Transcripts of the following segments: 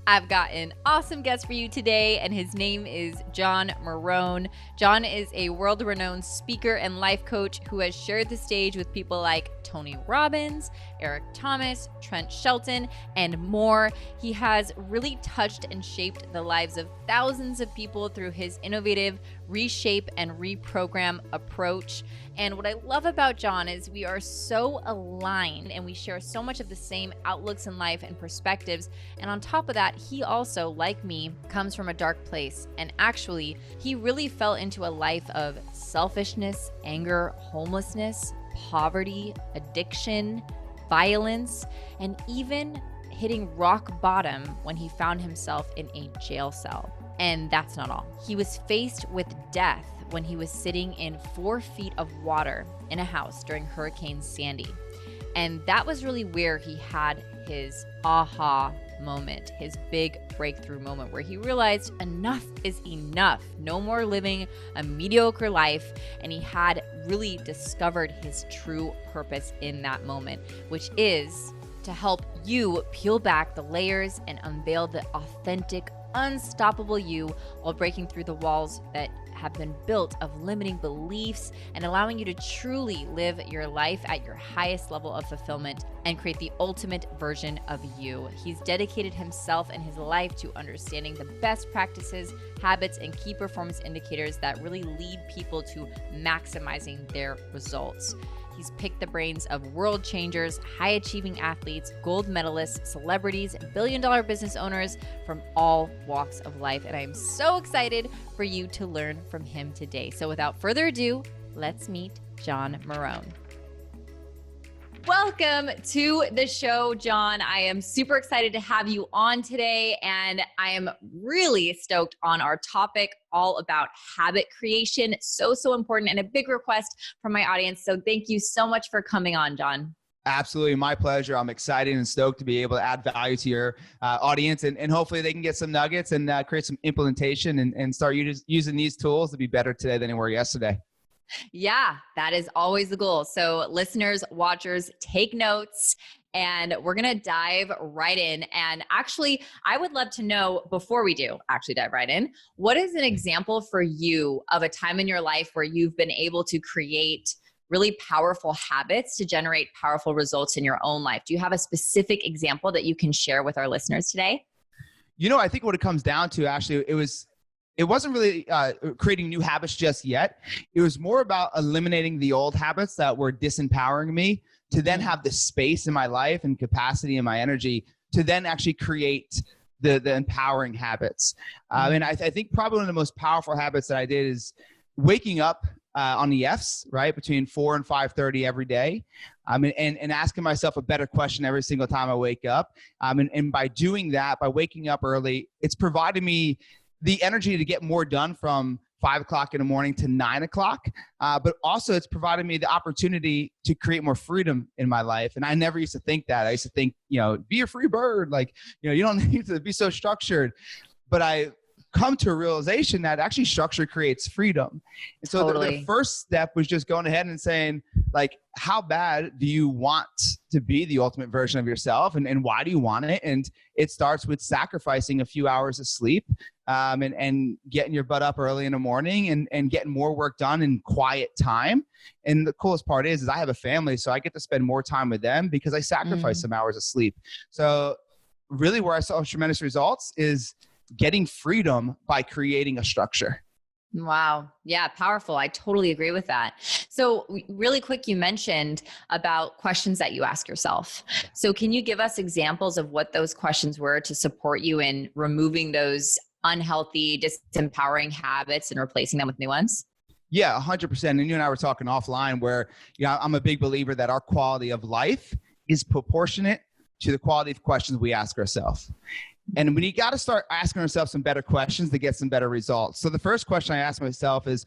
I've got an awesome guest for you today, and his name is John Marrone. John is a world-renowned speaker and life coach who has shared the stage with people like Tony Robbins, Eric Thomas, Trent Shelton, and more. He has really touched and shaped the lives of thousands of people through his innovative reshape and reprogram approach. And what I love about John is we are so aligned and we share so much of the same outlooks in life and perspectives. And on top of that, he also, like me, comes from a dark place. And actually, he really fell into a life of selfishness, anger, homelessness, poverty, addiction, violence, and even hitting rock bottom when he found himself in a jail cell. And that's not all. He was faced with death when he was sitting in 4 feet of water in a house during Hurricane Sandy. And that was really where he had his aha moment, his big breakthrough moment where he realized enough is enough. No more living a mediocre life. And he had really discovered his true purpose in that moment, which is to help you peel back the layers and unveil the authentic, unstoppable you while breaking through the walls that have been built of limiting beliefs and allowing you to truly live your life at your highest level of fulfillment and create the ultimate version of you. He's dedicated himself and his life to understanding the best practices, habits, and key performance indicators that really lead people to maximizing their results. He's picked the brains of world changers, high-achieving athletes, gold medalists, celebrities, billion-dollar business owners from all walks of life. And I'm so excited for you to learn from him today. So without further ado, let's meet John Marrone. Welcome to the show, John. I am super excited to have you on today, and I am really stoked on our topic all about habit creation. So important and a big request from my audience. So thank you so much for coming on, John. Absolutely. My pleasure. I'm excited and stoked to be able to add value to your audience, and hopefully they can get some nuggets and create some implementation and start using these tools to be better today than they were yesterday. Yeah, that is always the goal. So listeners, watchers, take notes, and we're going to dive right in. And actually, I would love to know, before we do actually dive right in, what is an example for you of a time in your life where you've been able to create really powerful habits to generate powerful results in your own life? Do you have a specific example that you can share with our listeners today? You know, I think what it comes down to, actually, it wasn't really creating new habits just yet. It was more about eliminating the old habits that were disempowering me to then have the space in my life and capacity in my energy to then actually create the empowering habits. And I think probably one of the most powerful habits that I did is waking up on the F's, right, between 4 and 5:30 every day, and asking myself a better question every single time I wake up. And by doing that, by waking up early, it's provided me the energy to get more done from 5 o'clock in the morning to 9 o'clock. But also it's provided me the opportunity to create more freedom in my life. And I never used to think that. I used to think, be a free bird. Like, you don't need to be so structured. But I come to a realization that actually structure creates freedom. And so the first step was just going ahead and saying, like, how bad do you want to be the ultimate version of yourself? And why do you want it? And it starts with sacrificing a few hours of sleep, and getting your butt up early in the morning and getting more work done in quiet time. And the coolest part is I have a family, so I get to spend more time with them because I sacrifice some hours of sleep. So really where I saw tremendous results is getting freedom by creating a structure. Wow. Yeah. Powerful. I totally agree with that. So really quick, you mentioned about questions that you ask yourself. So can you give us examples of what those questions were to support you in removing those unhealthy, disempowering habits and replacing them with new ones? Yeah, 100%. And you and I were talking offline where, I'm a big believer that our quality of life is proportionate to the quality of questions we ask ourselves. And we got to start asking ourselves some better questions to get some better results. So the first question I ask myself is,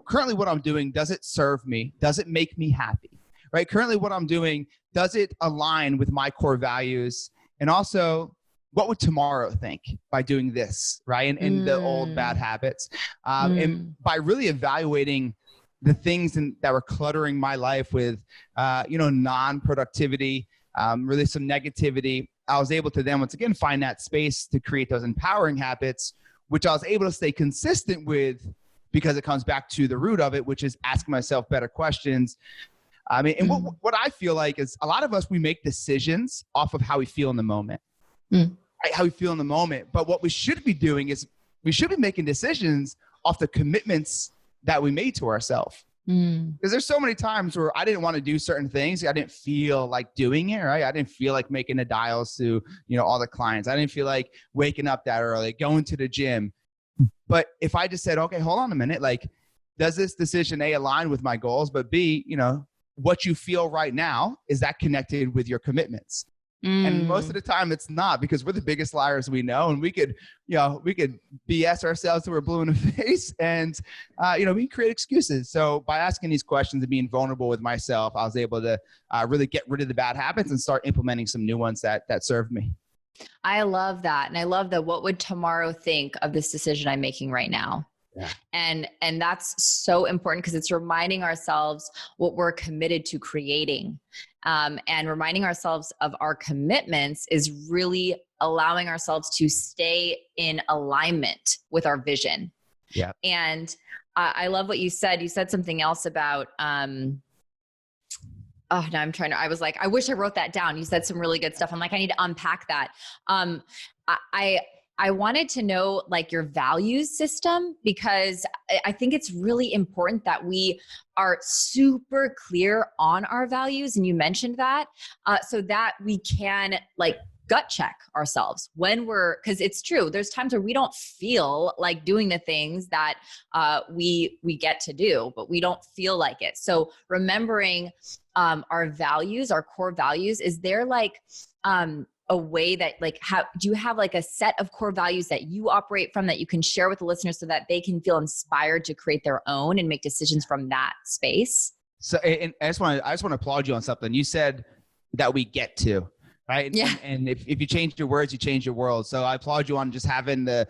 currently what I'm doing, does it serve me? Does it make me happy? Right? Currently what I'm doing, does it align with my core values? And also, what would tomorrow think by doing this, right? And the old bad habits. And by really evaluating the things that were cluttering my life with, non-productivity, really some negativity, I was able to then once again find that space to create those empowering habits, which I was able to stay consistent with because it comes back to the root of it, which is asking myself better questions. I mean, and what I feel like is a lot of us, we make decisions off of how we feel in the moment, right? How we feel in the moment. But what we should be doing is we should be making decisions off the commitments that we made to ourselves. Because there's so many times where I didn't want to do certain things. I didn't feel like doing it, right? I didn't feel like making the dials to, all the clients. I didn't feel like waking up that early, going to the gym. But if I just said, okay, hold on a minute, like, does this decision A, align with my goals? But B, what you feel right now, is that connected with your commitments? And most of the time it's not, because we're the biggest liars we know. And we could BS ourselves till we're blue in the face, and, we can create excuses. So by asking these questions and being vulnerable with myself, I was able to really get rid of the bad habits and start implementing some new ones that served me. I love that. And I love that. What would tomorrow think of this decision I'm making right now? Yeah. And that's so important, because it's reminding ourselves what we're committed to creating. And reminding ourselves of our commitments is really allowing ourselves to stay in alignment with our vision. Yeah. And I love what you said. You said something else about, I was like, I wish I wrote that down. You said some really good stuff. I'm like, I need to unpack that. I wanted to know, like, your values system, because I think it's really important that we are super clear on our values. And you mentioned that, so that we can, like, gut check ourselves when because it's true. There's times where we don't feel like doing the things that we get to do, but we don't feel like it. So remembering our values, our core values, is there like a way that, like, do you have like a set of core values that you operate from that you can share with the listeners so that they can feel inspired to create their own and make decisions from that space? So, and I just want to applaud you on something. You said that we get to, right? Yeah. And if you change your words, you change your world. So I applaud you on just having the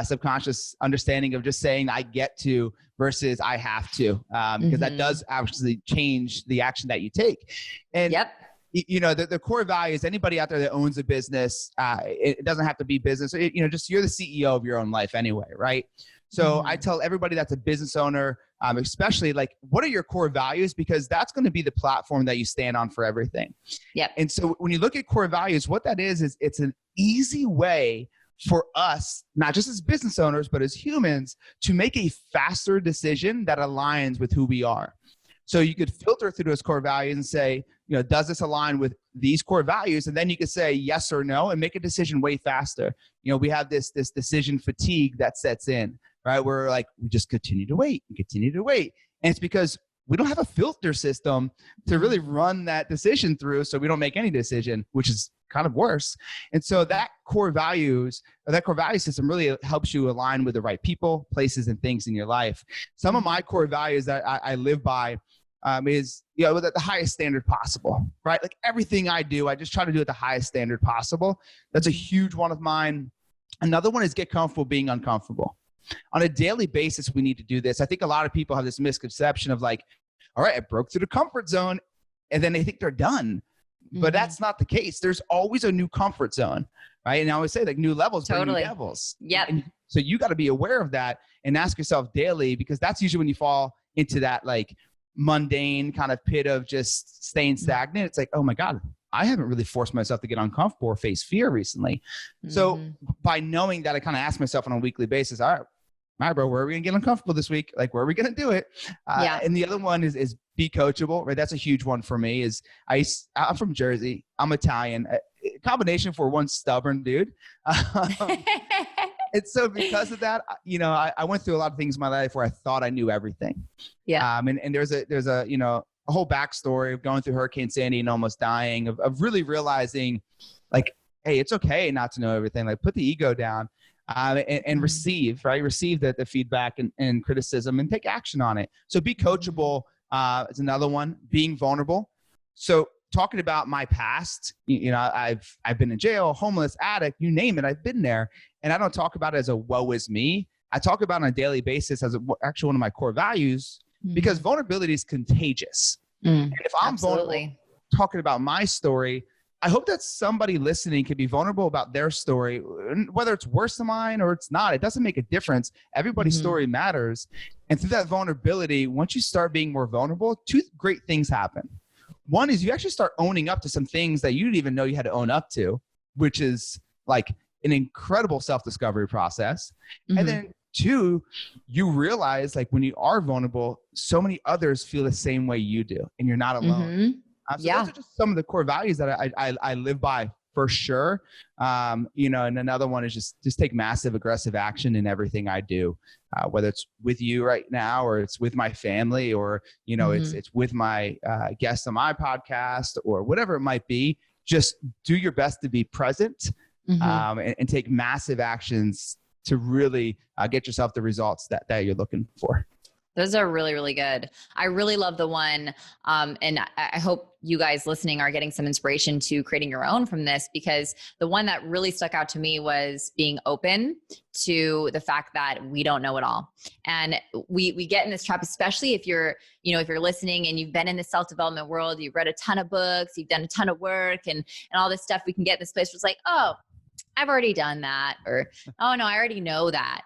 subconscious understanding of just saying I get to versus I have to, because that does actually change the action that you take. And yep. The core values, anybody out there that owns a business, it doesn't have to be business. Just you're the CEO of your own life anyway, right? So I tell everybody that's a business owner, especially, like, what are your core values? Because that's going to be the platform that you stand on for everything. Yeah. And so when you look at core values, what that is it's an easy way for us, not just as business owners, but as humans, to make a faster decision that aligns with who we are. So you could filter through those core values and say, does this align with these core values? And then you could say yes or no and make a decision way faster. We have this decision fatigue that sets in, right? We're like, we just continue to wait and continue to wait. And it's because we don't have a filter system to really run that decision through. So we don't make any decision, which is kind of worse. And so that core value system really helps you align with the right people, places, and things in your life. Some of my core values that I live by is, at the highest standard possible, right? Like, everything I do, I just try to do at the highest standard possible. That's a huge one of mine. Another one is get comfortable being uncomfortable. On a daily basis, we need to do this. I think a lot of people have this misconception of like, all right, I broke through the comfort zone, and then they think they're done. But that's not the case. There's always a new comfort zone, right? And I always say, like, new levels bring new devils. Yeah. So you got to be aware of that and ask yourself daily, because that's usually when you fall into that, like, mundane kind of pit of just staying stagnant. It's like, oh my God, I haven't really forced myself to get uncomfortable or face fear recently. So by knowing that, I kind of ask myself on a weekly basis, all right, bro, where are we gonna get uncomfortable this week? Like, where are we gonna do it? And the other one is be coachable, right? That's a huge one for me. I'm from Jersey. I'm Italian. A combination for one stubborn dude. And so because of that, I went through a lot of things in my life where I thought I knew everything. Yeah. And there's a whole backstory of going through Hurricane Sandy and almost dying, of really realizing, like, hey, it's okay not to know everything. Like, put the ego down, and receive the feedback and criticism and take action on it. So be coachable is another one. Being vulnerable. So talking about my past, I've been in jail, homeless, addict, you name it, I've been there. And I don't talk about it as a woe is me. I talk about it on a daily basis as actually one of my core values, because vulnerability is contagious. And if I'm vulnerable, talking about my story, I hope that somebody listening can be vulnerable about their story, whether it's worse than mine or it's not. It doesn't make a difference. Everybody's story matters. And through that vulnerability, once you start being more vulnerable, two great things happen. One is you actually start owning up to some things that you didn't even know you had to own up to, which is like an incredible self-discovery process. And then two, you realize like when you are vulnerable, so many others feel the same way you do, and you're not alone. So those are just some of the core values that I live by for sure. You know, and another one is just take massive aggressive action in everything I do, whether it's with you right now, or it's with my family, or, you know, it's with my guests on my podcast, or whatever it might be. Just do your best to be present, and take massive actions to really get yourself the results that you're looking for. Those are really, really good. I really love the one. And I hope you guys listening are getting some inspiration to creating your own from this, because the one that really stuck out to me was being open to the fact that we don't know it all. And we get in this trap, especially if you're listening and you've been in the self-development world, you've read a ton of books, you've done a ton of work and all this stuff. We can get in this place where it's like, oh, I've already done that. Or, oh no, I already know that.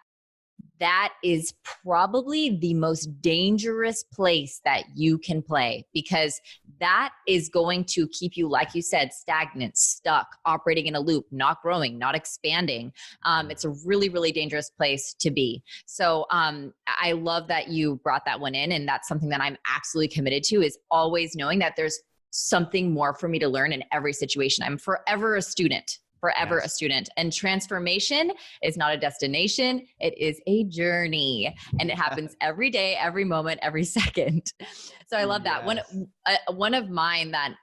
That is probably the most dangerous place that you can play, because that is going to keep you, like you said, stagnant, stuck, operating in a loop, not growing, not expanding. It's a really, really dangerous place to be. So I love that you brought that one in. And that's something that I'm absolutely committed to, is always knowing that there's something more for me to learn in every situation. I'm forever a student. A student. And transformation is not a destination. It is a journey. And it happens every day, every moment, every second. So I love that. One of mine that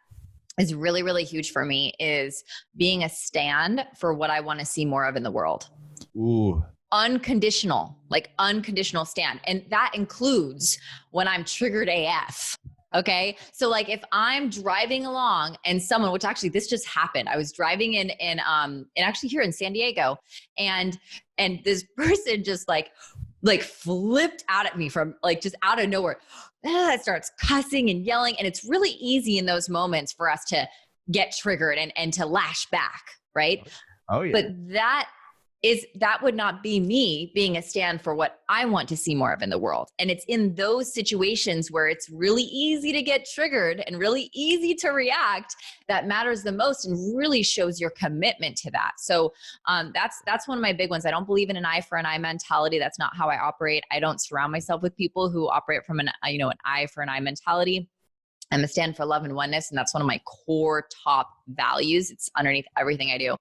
is really, really huge for me is being a stand for what I want to see more of in the world. Ooh. Unconditional stand. And that includes when I'm triggered AF. Okay. So like if I'm driving along and someone, which actually this just happened, I was driving in actually here in San Diego, and this person just like flipped out at me from like just out of nowhere. Starts cussing and yelling. And it's really easy in those moments for us to get triggered and to lash back. Right. Oh yeah. But that would not be me being a stand for what I want to see more of in the world. And it's in those situations where it's really easy to get triggered and really easy to react that matters the most and really shows your commitment to that. So that's one of my big ones. I don't believe in an eye for an eye mentality. That's not how I operate. I don't surround myself with people who operate from an eye for an eye mentality. I'm a stand for love and oneness. And that's one of my core top values. It's underneath everything I do.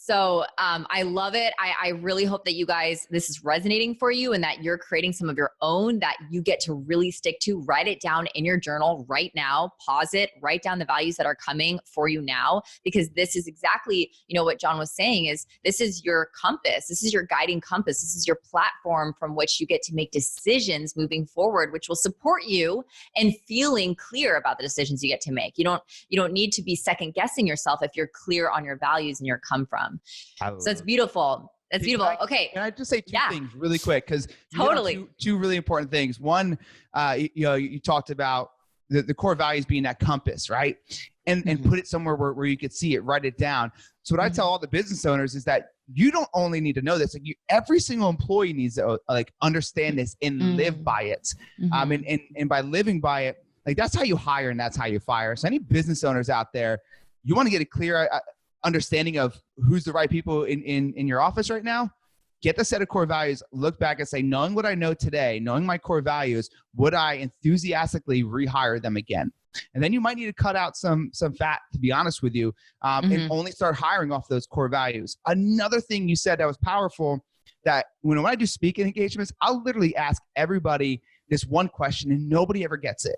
So I love it. I really hope that you guys, this is resonating for you and that you're creating some of your own that you get to really stick to. Write it down in your journal right now. Pause it. Write down the values that are coming for you now, because this is exactly, what John was saying is this is your compass. This is your guiding compass. This is your platform from which you get to make decisions moving forward, which will support you in feeling clear about the decisions you get to make. You don't need to be second guessing yourself if you're clear on your values and your come from. So it's beautiful. That's beautiful. Okay. Can I just say two things really quick? Because totally two really important things. One, you talked about the core values being that compass, right? And put it somewhere where you could see it, write it down. So what I tell all the business owners is that you don't only need to know this, every single employee needs to understand this and live by it. And by living by it, that's how you hire and that's how you fire. So any business owners out there, you want to get a clear understanding of who's the right people in your office right now. Get the set of core values, look back and say, knowing what I know today, knowing my core values, would I enthusiastically rehire them again? And then you might need to cut out some fat, to be honest with you, and only start hiring off those core values. Another thing you said that was powerful, that when I do speaking engagements, I'll literally ask everybody this one question and nobody ever gets it.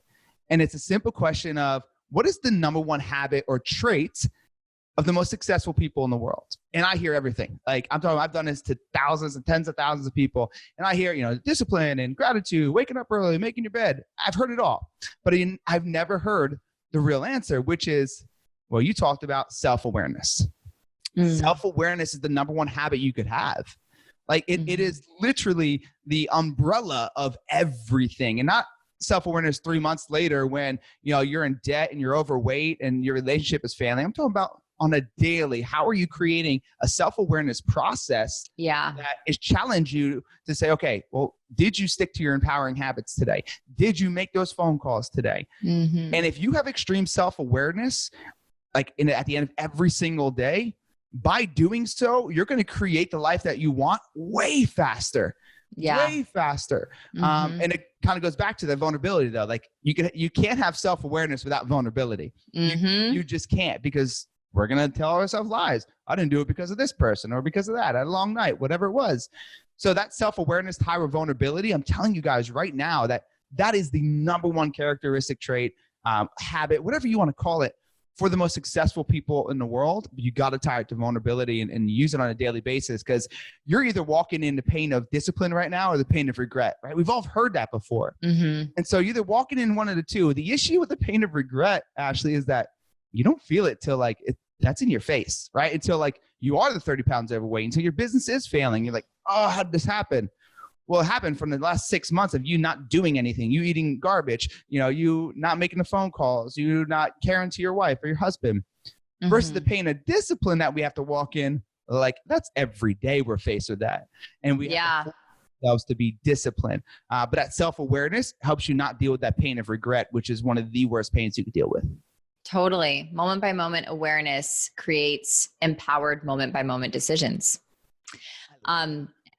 And it's a simple question of, what is the number one habit or trait of the most successful people in the world? And I hear everything. I've done this to thousands and tens of thousands of people. And I hear, discipline and gratitude, waking up early, making your bed. I've heard it all. But I've never heard the real answer, which is, well, you talked about self-awareness. Self-awareness is the number one habit you could have. It is literally the umbrella of everything. And not self-awareness 3 months later when, you're in debt and you're overweight and your relationship is failing. I'm talking about on a daily. How are you creating a self-awareness process that is challenge you to say, okay, well, did you stick to your empowering habits today? Did you make those phone calls today? And if you have extreme self-awareness, like at the end of every single day, by doing so, you're going to create the life that you want way faster. Way faster. And it kind of goes back to the vulnerability though. Like you can't have self-awareness without vulnerability. You just can't, because we're going to tell ourselves lies. I didn't do it because of this person or because of that. I had a long night, whatever it was. So that self-awareness, high vulnerability, I'm telling you guys right now that is the number one characteristic trait, habit, whatever you want to call it, for the most successful people in the world. You got to tie it to vulnerability and use it on a daily basis, because you're either walking in the pain of discipline right now or the pain of regret, right? We've all heard that before. And so you're either walking in one of the two. The issue with the pain of regret, Ashley, is that you don't feel it till that's in your face, right? Until you are the 30 pounds overweight, until your business is failing. You're like, oh, how did this happen? Well, it happened from the last 6 months of you not doing anything, you eating garbage, you not making the phone calls, you not caring to your wife or your husband, versus the pain of discipline that we have to walk in. Like that's every day we're faced with that. And we have to force ourselves to be disciplined. But that self-awareness helps you not deal with that pain of regret, which is one of the worst pains you can deal with. Totally. Moment by moment awareness creates empowered moment by moment decisions.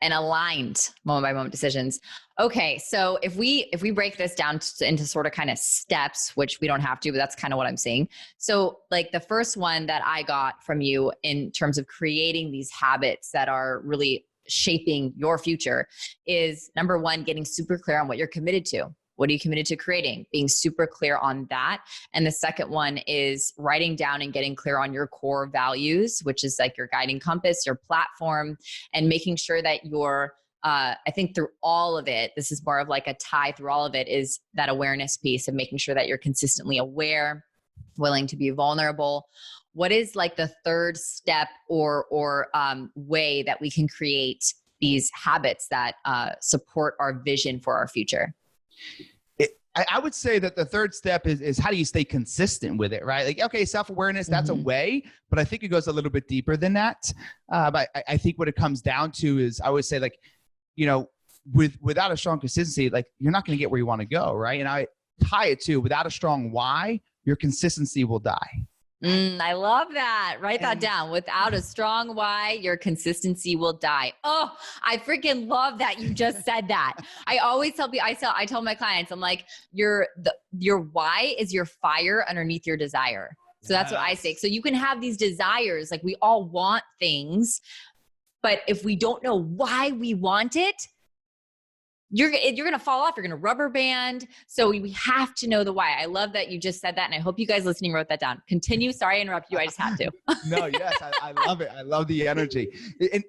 And aligned moment by moment decisions. Okay. So if we break this down into sort of kind of steps, which we don't have to, but that's kind of what I'm saying. So like the first one that I got from you in terms of creating these habits that are really shaping your future is, number one, getting super clear on what you're committed to. What are you committed to creating? Being super clear on that. And the second one is writing down and getting clear on your core values, which is like your guiding compass, your platform, and making sure that you're, I think through all of it, this is more of like a tie through all of it, is that awareness piece of making sure that you're consistently aware, willing to be vulnerable. What is like the third step or way that we can create these habits that support our vision for our future? I would say that the third step is how do you stay consistent with it, right? Like, okay, self-awareness, that's a way, but I think it goes a little bit deeper than that. But I think what it comes down to is, I always say, like, without a strong consistency, like you're not going to get where you want to go, right? And I tie it to, without a strong why, your consistency will die. I love that. Write that down. Without a strong why, your consistency will die. Oh, I freaking love that you just said that. I always tell people, I tell my clients, I'm like, your why is your fire underneath your desire. So that's what I say. So you can have these desires, like we all want things, but if we don't know why we want it, you're going to fall off. You're going to rubber band. So we have to know the why. I love that you just said that. And I hope you guys listening wrote that down. Continue. Sorry, I interrupt you. I just had to. No, yes. I love it. I love the energy.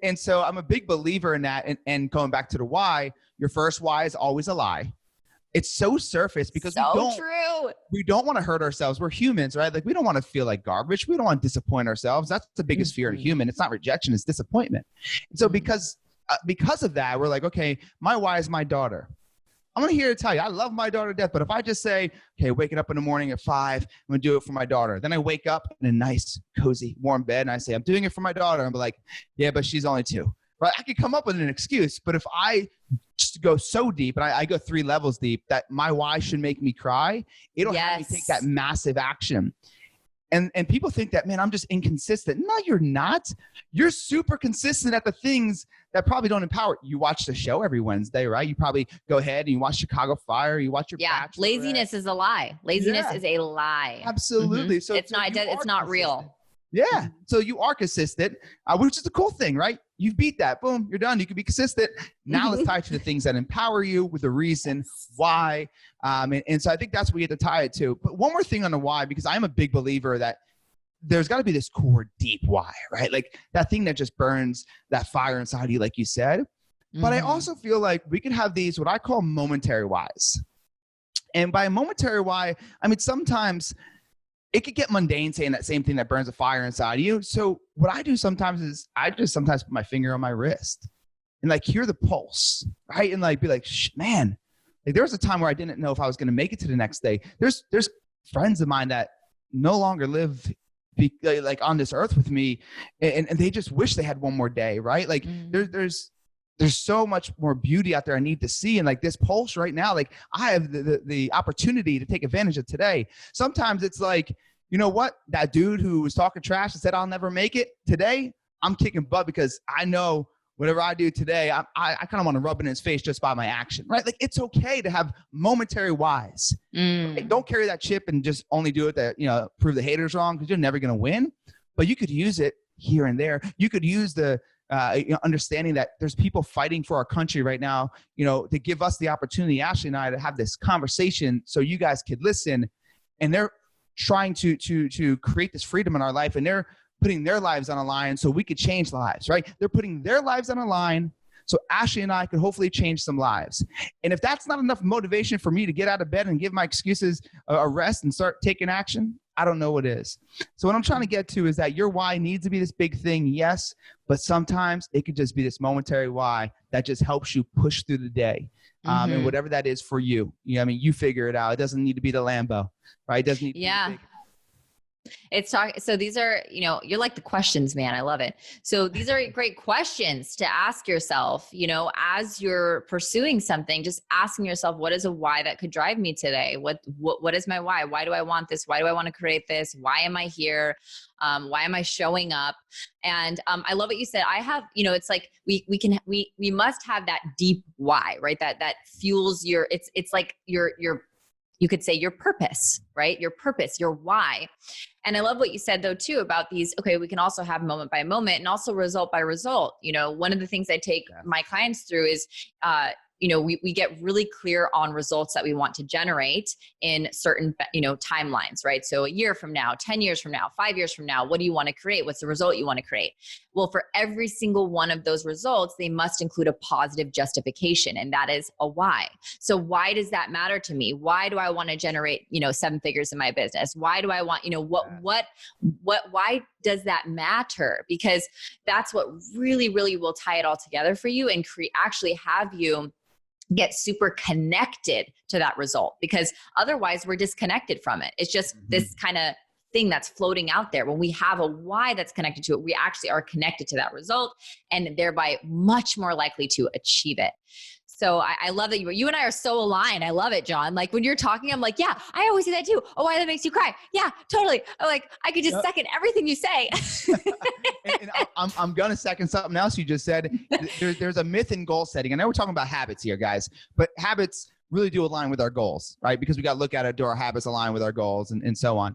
And so I'm a big believer in that. And going back to the why, your first why is always a lie. It's so surface because we don't want to hurt ourselves. We're humans, right? Like we don't want to feel like garbage. We don't want to disappoint ourselves. That's the biggest fear in a human. It's not rejection, it's disappointment. And so because of that, we're like, okay, my why is my daughter. I'm going to hear her tell you, I love my daughter to death. But if I just say, okay, waking up in the morning at 5, I'm going to do it for my daughter. Then I wake up in a nice, cozy, warm bed and I say, I'm doing it for my daughter. I'm like, yeah, but she's only 2. Right? I could come up with an excuse. But if I just go so deep, and I go 3 levels deep, that my why should make me cry, it'll have me take that massive action. And people think that, man, I'm just inconsistent. No, you're not. You're super consistent at the things that probably don't empower. You watch the show every Wednesday, right? You probably go ahead and you watch Chicago Fire. You watch your Bachelor. Laziness is a lie. Laziness is a lie. Absolutely. So it's not real. Yeah. So you are consistent, which is a cool thing, right? You've beat that. Boom, you're done. You can be consistent. Now let's tie it to the things that empower you with the reason why. And so I think that's what we have to tie it to. But one more thing on the why, because I'm a big believer that there's got to be this core deep why, right? Like that thing that just burns that fire inside you, like you said. But I also feel like we can have these, what I call momentary whys. And by momentary why, I mean, sometimes it could get mundane saying that same thing that burns a fire inside you. So what I do sometimes is I just sometimes put my finger on my wrist and like hear the pulse, right? And like be like, man, Like there was a time where I didn't know if I was going to make it to the next day. There's friends of mine that no longer live like on this earth with me, and they just wish they had one more day, right? Like there's so much more beauty out there I need to see. And like this pulse right now, like I have the opportunity to take advantage of today. Sometimes it's like, you know what? That dude who was talking trash and said, I'll never make it today, I'm kicking butt because I know whatever I do today, I kind of want to rub it in his face just by my action, right? Like it's okay to have momentary whys. Right? Don't carry that chip and just only do it that, prove the haters wrong, because you're never going to win. But you could use it here and there. You could use the understanding that there's people fighting for our country right now, to give us the opportunity, Ashley and I, to have this conversation so you guys could listen. And they're trying to create this freedom in our life, and they're putting their lives on a line so we could change lives, right? They're putting their lives on a line so Ashley and I could hopefully change some lives. And if that's not enough motivation for me to get out of bed and give my excuses a rest and start taking action, I don't know what is. So what I'm trying to get to is that your why needs to be this big thing, yes, but sometimes it could just be this momentary why that just helps you push through the day. And whatever that is for you. You figure it out. It doesn't need to be the Lambo, right? It doesn't need to be big. So these are, you're like the questions, man. I love it. So these are great questions to ask yourself, as you're pursuing something, just asking yourself, what is a why that could drive me today? What is my why? Why do I want this? Why do I want to create this? Why am I here? Why am I showing up? And I love what you said. I have, it's like we must have that deep why, right? That fuels it's like your you could say your purpose, right? Your purpose, your why. And I love what you said though, too, about these, okay, we can also have moment by moment and also result by result. One of the things I take my clients through is, we get really clear on results that we want to generate in certain, timelines, right? So a year from now, 10 years from now, 5 years from now, what do you want to create? What's the result you want to create? Well, for every single one of those results, they must include a positive justification, and that is a why. So why does that matter to me? Why do I want to generate, 7 figures in my business? Why do I want, why does that matter? Because that's what really, really will tie it all together for you and actually have you get super connected to that result, because otherwise we're disconnected from it. It's just this kind of thing that's floating out there. When we have a why that's connected to it, we actually are connected to that result and thereby much more likely to achieve it. So I love that you and I are so aligned. I love it, John. Like when you're talking, I'm like, yeah, I always say that too. Oh, why that makes you cry? Yeah, totally. I could just second everything you say. and I'm going to second something else you just said. There's a myth in goal setting. I know we're talking about habits here, guys, but habits really do align with our goals, right? Because we got to look at it, do our habits align with our goals and so on.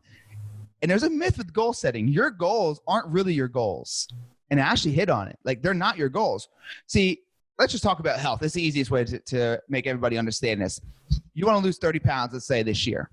And there's a myth with goal setting. Your goals aren't really your goals. And Ashley hit on it. Like they're not your goals. See, let's just talk about health. That's the easiest way to make everybody understand this. You want to lose 30 pounds, let's say this year.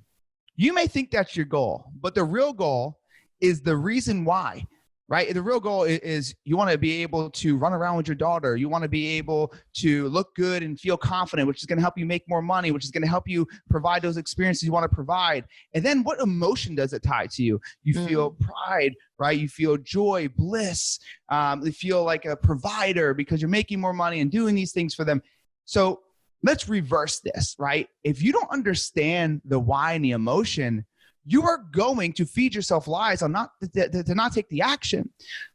You may think that's your goal, but the real goal is the reason why, right? The real goal is you want to be able to run around with your daughter. You want to be able to look good and feel confident, which is going to help you make more money, which is going to help you provide those experiences you want to provide. And then what emotion does it tie to you? You feel pride, right? You feel joy, bliss. You feel like a provider because you're making more money and doing these things for them. So let's reverse this, right? If you don't understand the why and the emotion, you are going to feed yourself lies on not to not take the action.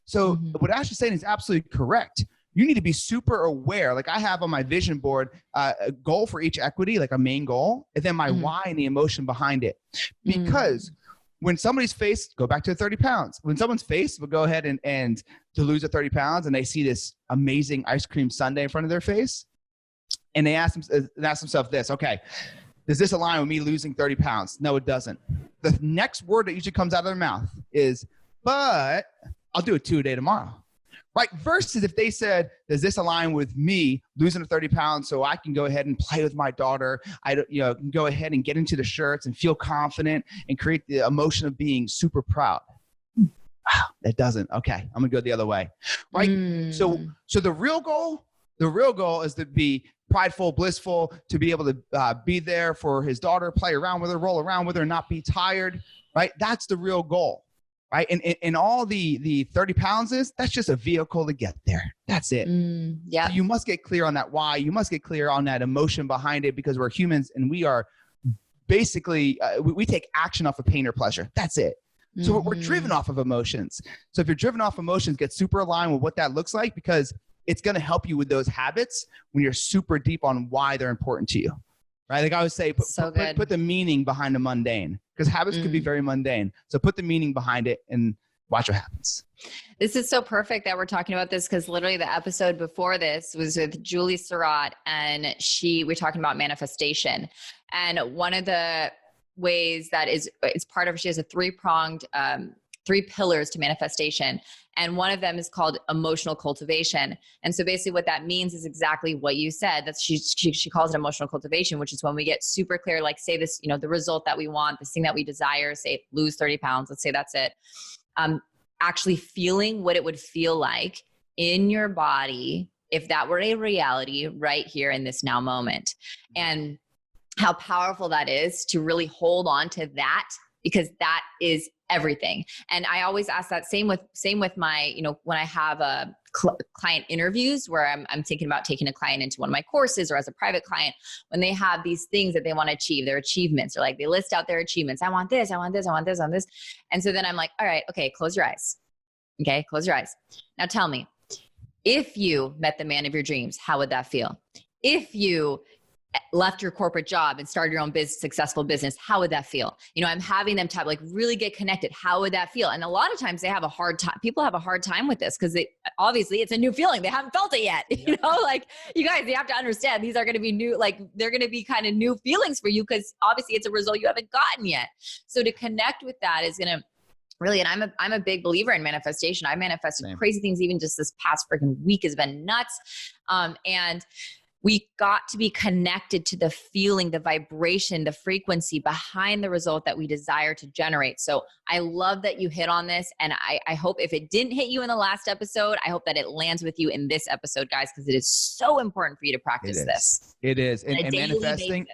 So what Ashley's saying is absolutely correct. You need to be super aware. Like I have on my vision board a goal for each equity, like a main goal, and then my why and the emotion behind it. Because when somebody's faced, go back to the 30 pounds. When someone's faced will go ahead and to lose the 30 pounds and they see this amazing ice cream sundae in front of their face, and they ask themselves this, okay, does this align with me losing 30 pounds? No, it doesn't. The next word that usually comes out of their mouth is, but I'll do it 2 a day tomorrow, right? Versus if they said, does this align with me losing the 30 pounds so I can go ahead and play with my daughter? I can go ahead and get into the shirts and feel confident and create the emotion of being super proud. Wow, that doesn't. Okay, I'm gonna go the other way, right? So the real goal is to be prideful, blissful, to be able to be there for his daughter, play around with her, roll around with her, not be tired, right? That's the real goal, right? And all the 30 pounds that's just a vehicle to get there. That's it. Yeah. So you must get clear on that why. You must get clear on that emotion behind it, because we're humans and we are basically, we take action off of pain or pleasure. That's it. So we're driven off of emotions. So if you're driven off emotions, get super aligned with what that looks like, because it's going to help you with those habits when you're super deep on why they're important to you. Right? Like I always say, put the meaning behind the mundane, because habits could be very mundane. So put the meaning behind it and watch what happens. This is so perfect that we're talking about this, because literally the episode before this was with Julie Surratt, and we're talking about manifestation. And one of the ways that it's part of, she has a three-pronged, 3 pillars to manifestation. And one of them is called emotional cultivation. And so basically what that means is exactly what you said. That's she calls it emotional cultivation, which is when we get super clear, like say this, the result that we want, this thing that we desire, say lose 30 pounds, let's say that's it. Actually feeling what it would feel like in your body if that were a reality right here in this now moment. And how powerful that is to really hold on to that, because that is everything. And I always ask that same with my, when I have a client interviews where I'm thinking about taking a client into one of my courses or as a private client, when they have these things that they want to achieve, their achievements, or like they list out their achievements. I want this, I want this, I want this, I want this. And so then I'm like, all right, okay, close your eyes. Okay, close your eyes. Now tell me, if you met the man of your dreams, how would that feel? If you left your corporate job and started your own successful business, how would that feel? I'm having them really get connected. How would that feel? And a lot of times they have a hard time. People have a hard time with this because obviously it's a new feeling. They haven't felt it yet. Yeah. Like you guys, you have to understand these are going to be new, like they're going to be kind of new feelings for you because obviously it's a result you haven't gotten yet. So to connect with that is going to really, and I'm a big believer in manifestation. I manifested crazy things. Even just this past freaking week has been nuts. And we got to be connected to the feeling, the vibration, the frequency behind the result that we desire to generate. So I love that you hit on this. And I hope if it didn't hit you in the last episode, I hope that it lands with you in this episode, guys, because it is so important for you to practice this. It is. And manifesting.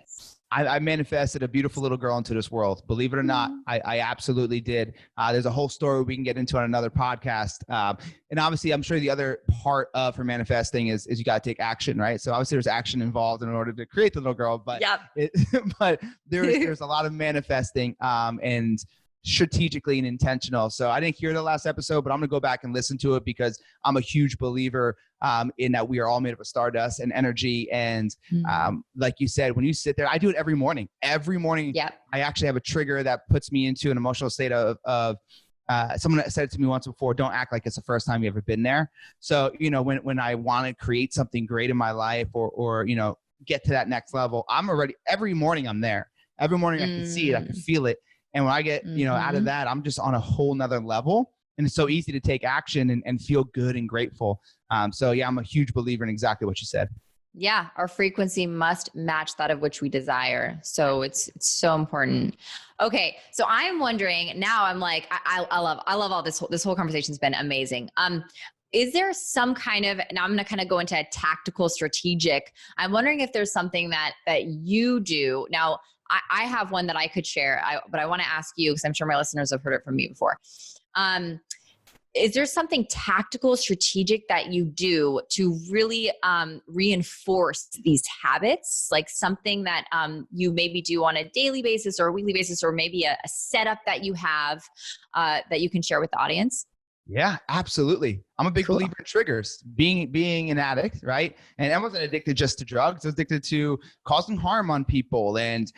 I manifested a beautiful little girl into this world. Believe it or not, I absolutely did. There's a whole story we can get into on another podcast. And obviously, I'm sure the other part of her manifesting is you got to take action, right? So obviously, there's action involved in order to create the little girl. But but there's a lot of manifesting and strategically and intentional. So I didn't hear the last episode, but I'm going to go back and listen to it because I'm a huge believer in that we are all made up of stardust and energy. And like you said, when you sit there, I do it every morning. Every morning, I actually have a trigger that puts me into an emotional state of someone that said it to me once before, don't act like it's the first time you've ever been there. So, when I want to create something great in my life or get to that next level, every morning I'm there. Every morning I can see it, I can feel it. And when I get, out of that, I'm just on a whole nother level. And it's so easy to take action and feel good and grateful. So yeah, I'm a huge believer in exactly what you said. Yeah. Our frequency must match that of which we desire. So it's so important. Okay. So I'm wondering now, I'm like, I love all this whole conversation's been amazing. Is there some kind of, now I'm going to kind of go into a tactical strategic, I'm wondering if there's something that you do. Now, I have one that I could share, but I want to ask you, because I'm sure my listeners have heard it from me before. Is there something tactical, strategic that you do to really reinforce these habits? Like something that you maybe do on a daily basis or a weekly basis, or maybe a setup that you have that you can share with the audience? Yeah, absolutely. I'm a big believer in triggers. Being an addict, right? And I wasn't addicted just to drugs. I was addicted to causing harm on people and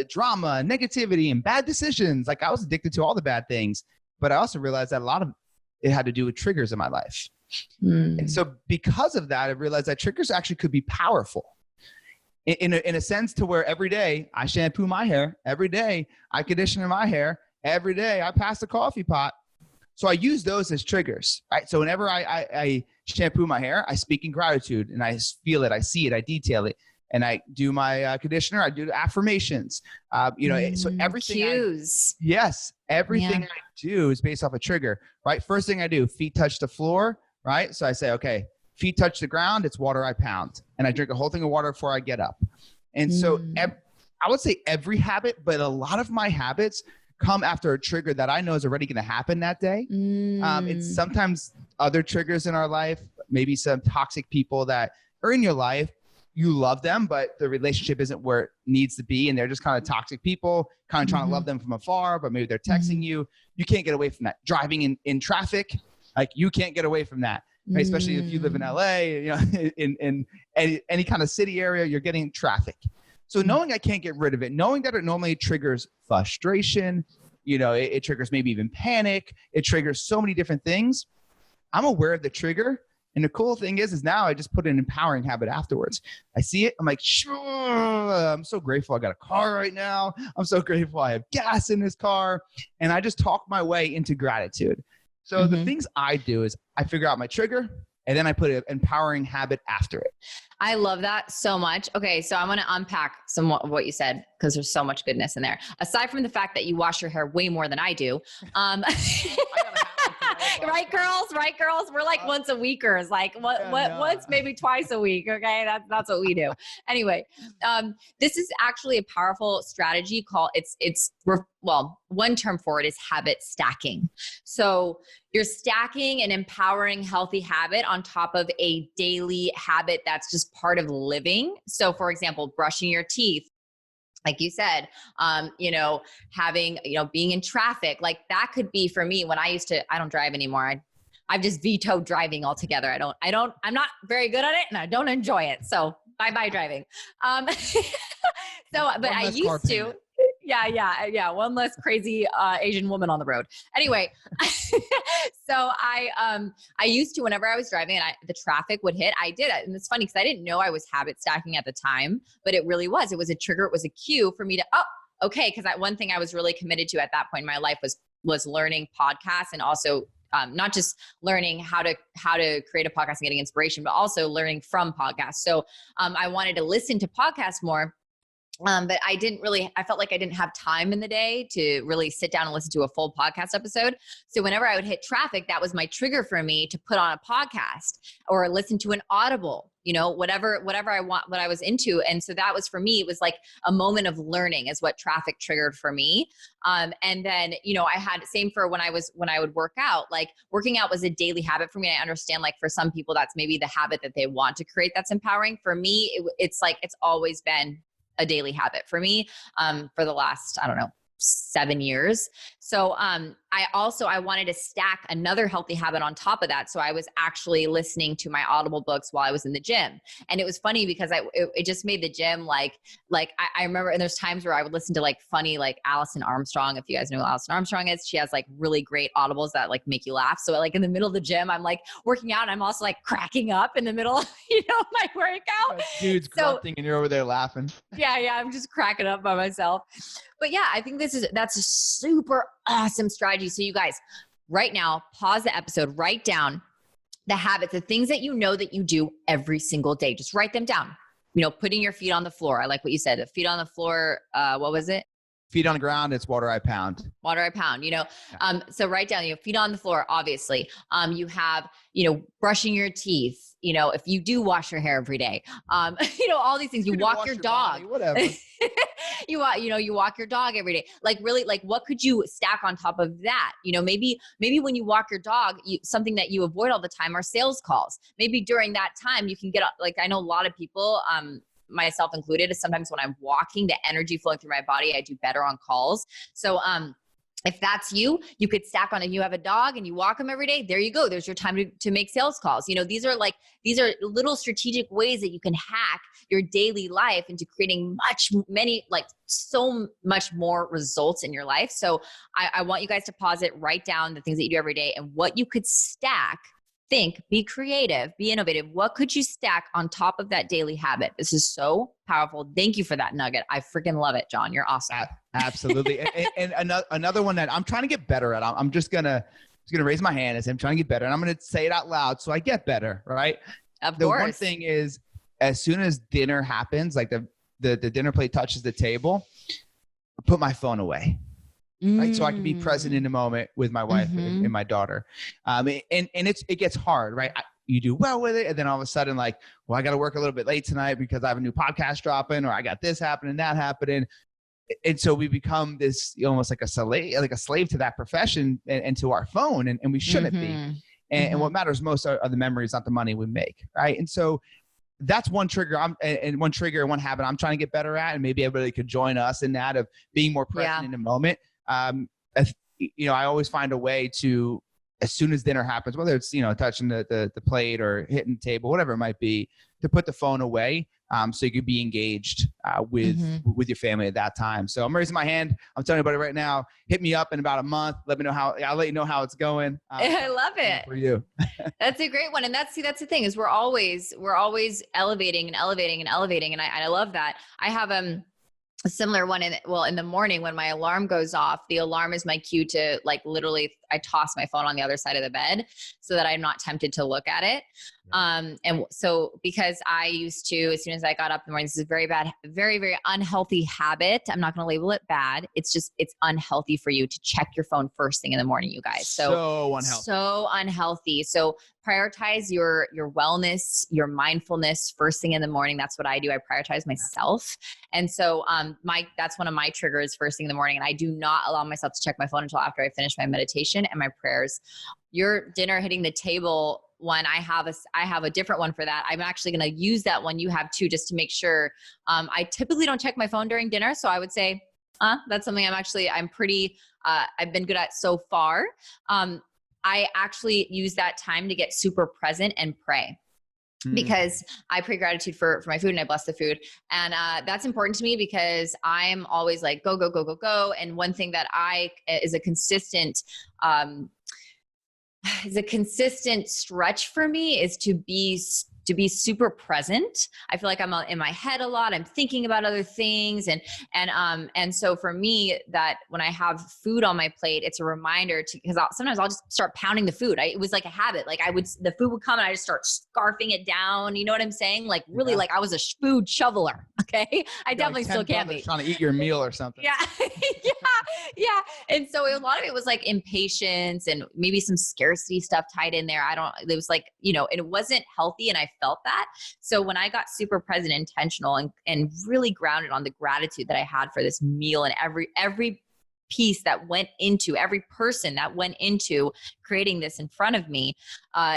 drama, negativity, and bad decisions. Like I was addicted to all the bad things. But I also realized that a lot of it had to do with triggers in my life. And so because of that, I realized that triggers actually could be powerful in a sense to where every day I shampoo my hair, every day I condition my hair, every day I pass the coffee pot. So I use those as triggers, right? So whenever I shampoo my hair, I speak in gratitude and I feel it, I see it, I detail it. And I do my conditioner, I do the affirmations, so everything. Cues. Everything I do is based off a trigger, right? First thing I do, feet touch the floor, right? So I say, okay, feet touch the ground, it's water I pound. And I drink a whole thing of water before I get up. And so I would say every habit, but a lot of my habits come after a trigger that I know is already going to happen that day. It's sometimes other triggers in our life, maybe some toxic people that are in your life. You love them, but the relationship isn't where it needs to be. And they're just kind of toxic people, kind of trying to love them from afar, but maybe they're texting you. You can't get away from that. Driving in traffic, like you can't get away from that, right? Especially if you live in LA, you know, in any kind of city area, you're getting traffic. So knowing I can't get rid of it, knowing that it normally triggers frustration, you know, it triggers maybe even panic. It triggers so many different things. I'm aware of the trigger. And the cool thing is now I just put an empowering habit afterwards. I see it. I'm like, sure. I'm so grateful I got a car right now. I'm so grateful I have gas in this car. And I just talk my way into gratitude. So the things I do is I figure out my trigger and then I put an empowering habit after it. I love that so much. Okay, so I want to unpack some of what you said because there's so much goodness in there. Aside from the fact that you wash your hair way more than I do. Right, girls? Right, girls? We're like once a weekers, like once, maybe twice a week. Okay, that's what we do. Anyway, this is actually a powerful strategy called one term for it is habit stacking. So you're stacking an empowering, healthy habit on top of a daily habit that's just part of living. So, for example, brushing your teeth. Like you said, having, being in traffic, like that could be for me when I don't drive anymore. I've just vetoed driving altogether. I'm not very good at it and I don't enjoy it. So bye driving. But I used to. Yeah. One less crazy Asian woman on the road. Anyway, so I used to, whenever I was driving and the traffic would hit, I did it. And it's funny because I didn't know I was habit stacking at the time, but it really was. It was a trigger. It was a cue for me to, okay. Because one thing I was really committed to at that point in my life was learning podcasts and also not just learning how to create a podcast and getting inspiration, but also learning from podcasts. So I wanted to listen to podcasts more. But I felt like I didn't have time in the day to really sit down and listen to a full podcast episode. So whenever I would hit traffic, that was my trigger for me to put on a podcast or listen to an Audible, whatever I want, what I was into. And so that was for me, it was like a moment of learning is what traffic triggered for me. And then, I had same for when I would work out, like working out was a daily habit for me. I understand like for some people, that's maybe the habit that they want to create. That's empowering. For me, it's always been a daily habit for me for the last, 7 years. So I wanted to stack another healthy habit on top of that. So I was actually listening to my Audible books while I was in the gym. And it was funny because it just made the gym like I remember, and there's times where I would listen to like funny, like Alison Armstrong. If you guys know who Alison Armstrong is, she has like really great audibles that like make you laugh. So like in the middle of the gym, I'm like working out and I'm also like cracking up in the middle of, my workout. Dude's grunting and you're over there laughing. Yeah. I'm just cracking up by myself. But yeah, I think that's a super awesome strategy. So you guys, right now, pause the episode, write down the habits, the things that that you do every single day. Just write them down. Putting your feet on the floor. I like what you said. The feet on the floor. What was it? Feet on the ground. It's water I pound. Water I pound. So write down. Feet on the floor. Obviously, you have brushing your teeth. If you do wash your hair every day, all these things. You walk your dog. Body, whatever. You walk your dog every day. Like really, like what could you stack on top of that? Maybe when you walk your dog, something that you avoid all the time are sales calls. Maybe during that time you can get like, I know a lot of people, myself included, is sometimes when I'm walking, the energy flowing through my body, I do better on calls. So, if that's you could stack on, if you have a dog and you walk them every day, there you go. There's your time to make sales calls. These are little strategic ways that you can hack your daily life into creating so much more results in your life. So I want you guys to pause it, write down the things that you do every day and what you could stack. Think, be creative, be innovative. What could you stack on top of that daily habit? This is so powerful. Thank you for that nugget. I freaking love it, John. You're awesome. Absolutely. and another one that I'm trying to get better at, I'm just going to raise my hand as I'm trying to get better. And I'm going to say it out loud so I get better, right? Of course. The one thing is, as soon as dinner happens, like the dinner plate touches the table, I put my phone away. Right. So I can be present in the moment with my wife and my daughter. And it gets hard, right? You do well with it. And then all of a sudden like, well, I got to work a little bit late tonight because I have a new podcast dropping, or I got this happening, that happening. And so we become this almost like a slave to that profession and to our phone, and we shouldn't be. And what matters most are the memories, not the money we make, right? And so that's one trigger and one habit I'm trying to get better at, and maybe everybody could join us in that, of being more present in the moment. I always find a way to, as soon as dinner happens, whether it's touching the plate or hitting the table, whatever it might be, to put the phone away, so you could be engaged with your family at that time. So I'm raising my hand. I'm telling everybody right now, hit me up in about a month. I'll let you know how it's going. I love it for you. That's a great one. And that's the thing, is we're always elevating and elevating and elevating. And I love that. I have a similar one in the morning when my alarm goes off. The alarm is my cue to literally I toss my phone on the other side of the bed so that I'm not tempted to look at it. And so because I used to, as soon as I got up in the morning, this is a very bad, very, very unhealthy habit. I'm not going to label it bad. It's unhealthy for you to check your phone first thing in the morning, you guys. So unhealthy. So prioritize your wellness, your mindfulness first thing in the morning. That's what I do. I prioritize myself. And so that's one of my triggers first thing in the morning. And I do not allow myself to check my phone until after I finish my meditation and my prayers. Your dinner hitting the table one, I have a different one for that. I'm actually going to use that one you have too, just to make sure. I typically don't check my phone during dinner. So I would say, that's something I'm pretty, I've been good at so far. I actually use that time to get super present and pray. Because I pray gratitude for my food and I bless the food. And that's important to me because I'm always like, go, go, go, go, go. And one thing that is a consistent stretch for me is to be super present. I feel like I'm in my head a lot. I'm thinking about other things. And so for me, that when I have food on my plate, it's a reminder because sometimes I'll just start pounding the food. It was like a habit. The food would come and I just start scarfing it down. You know what I'm saying? Like I was a food shoveler. Okay. I definitely still can be. Trying to eat your meal or something. Yeah. Yeah. And so a lot of it was like impatience and maybe some scarcity stuff tied in there. It was like, it wasn't healthy and I felt that. So when I got super present, intentional and really grounded on the gratitude that I had for this meal and every piece that went into, every person that went into creating this in front of me,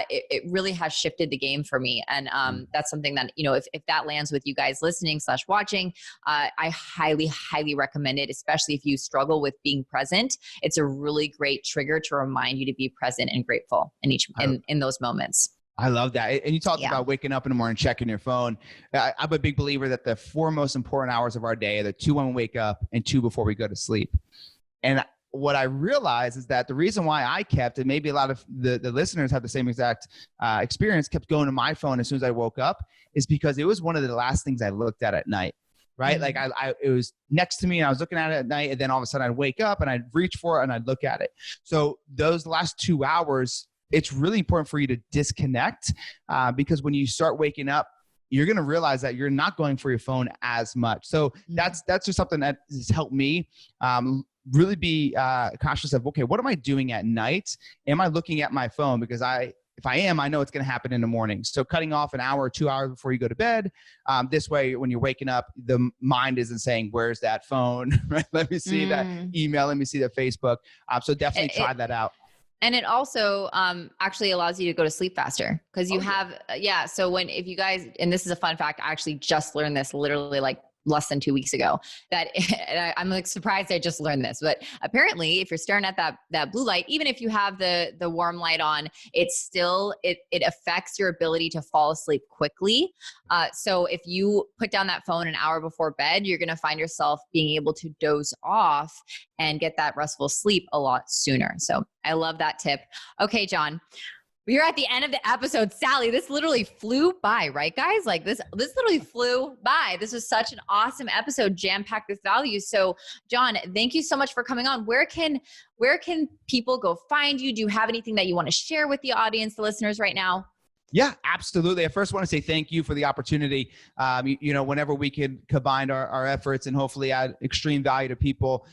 it really has shifted the game for me. And that's something that, if that lands with you guys listening / watching, I highly, highly recommend it, especially if you struggle with being present. It's a really great trigger to remind you to be present and grateful in those moments. I love that. And you talked about waking up in the morning, checking your phone. I'm a big believer that the 4 most important hours of our day are the 2 when we wake up and 2 before we go to sleep. And what I realized is that the reason why I kept, and maybe a lot of the listeners have the same exact experience, kept going to my phone as soon as I woke up, is because it was one of the last things I looked at night. Right? Like it was next to me and I was looking at it at night, and then all of a sudden I'd wake up and I'd reach for it and I'd look at it. So those last 2 hours, it's really important for you to disconnect because when you start waking up, you're going to realize that you're not going for your phone as much. So that's just something that has helped me really be conscious of, okay, what am I doing at night? Am I looking at my phone? Because if I am, I know it's going to happen in the morning. So cutting off an hour or 2 hours before you go to bed. This way, when you're waking up, the mind isn't saying, where's that phone? Right? Let me see that email. Let me see that Facebook. So definitely try that out. And it also actually allows you to go to sleep faster because you have. So if you guys, and this is a fun fact, I actually just learned this literally less than 2 weeks ago, that I'm surprised I just learned this, but apparently if you're staring at that blue light, even if you have the warm light on, it's still, it affects your ability to fall asleep quickly. So if you put down that phone an hour before bed, you're going to find yourself being able to doze off and get that restful sleep a lot sooner. So I love that tip. Okay, John. We're at the end of the episode. Sally, this literally flew by, right, guys? This literally flew by. This was such an awesome episode, jam-packed with value. So, John, thank you so much for coming on. Where can people go find you? Do you have anything that you want to share with the audience, the listeners right now? Yeah, absolutely. I first want to say thank you for the opportunity. Whenever we can combine our efforts and hopefully add extreme value to people,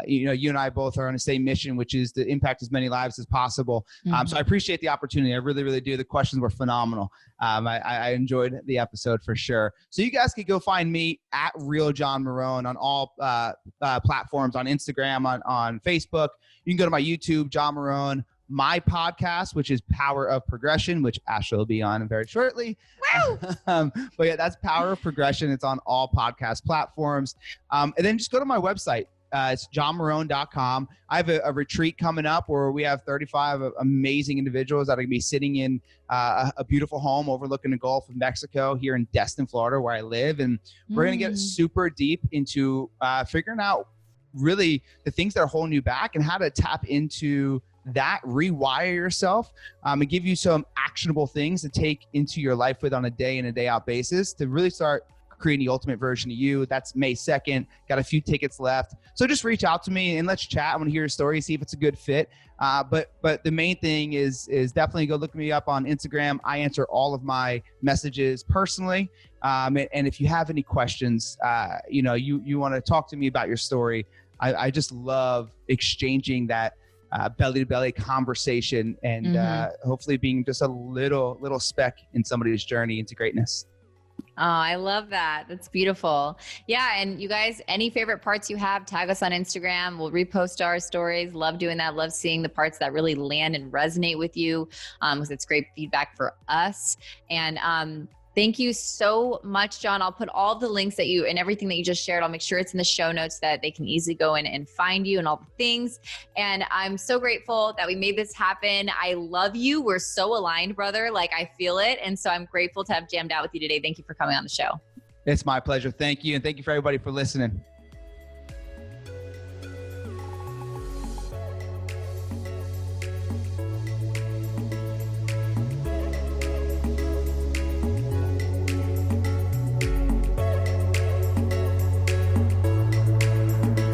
you and I both are on the same mission, which is to impact as many lives as possible. So I appreciate the opportunity. I really, really do. The questions were phenomenal. I enjoyed the episode for sure. So you guys could go find me at Real John Marrone on all platforms, on Instagram, on Facebook. You can go to my YouTube, John Marrone. My podcast, which is Power of Progression, which Ashley will be on very shortly. But yeah, that's Power of Progression. It's on all podcast platforms. And then just go to my website. It's johnmarrone.com. I have a retreat coming up where we have 35 amazing individuals that are going to be sitting in a beautiful home overlooking the Gulf of Mexico here in Destin, Florida, where I live. And we're going to get super deep into figuring out really the things that are holding you back and how to tap into that, rewire yourself, and give you some actionable things to take into your life with on a day in and day out basis to really start creating the ultimate version of you. That's May 2nd. Got a few tickets left. So just reach out to me and let's chat. I want to hear your story, see if it's a good fit. But the main thing is definitely go look me up on Instagram. I answer all of my messages personally. And if you have any questions, you want to talk to me about your story, I just love exchanging that belly-to-belly conversation and hopefully being just a little speck in somebody's journey into greatness. Oh, I love that. That's beautiful. Yeah. And you guys, any favorite parts you have, tag us on Instagram. We'll repost our stories. Love doing that. Love seeing the parts that really land and resonate with you, because it's great feedback for us. And thank you so much, John. I'll put all the links that you and everything that you just shared. I'll make sure it's in the show notes that they can easily go in and find you and all the things. And I'm so grateful that we made this happen. I love you. We're so aligned, brother. Like I feel it. And so I'm grateful to have jammed out with you today. Thank you for coming on the show. It's my pleasure. Thank you. And thank you for everybody for listening.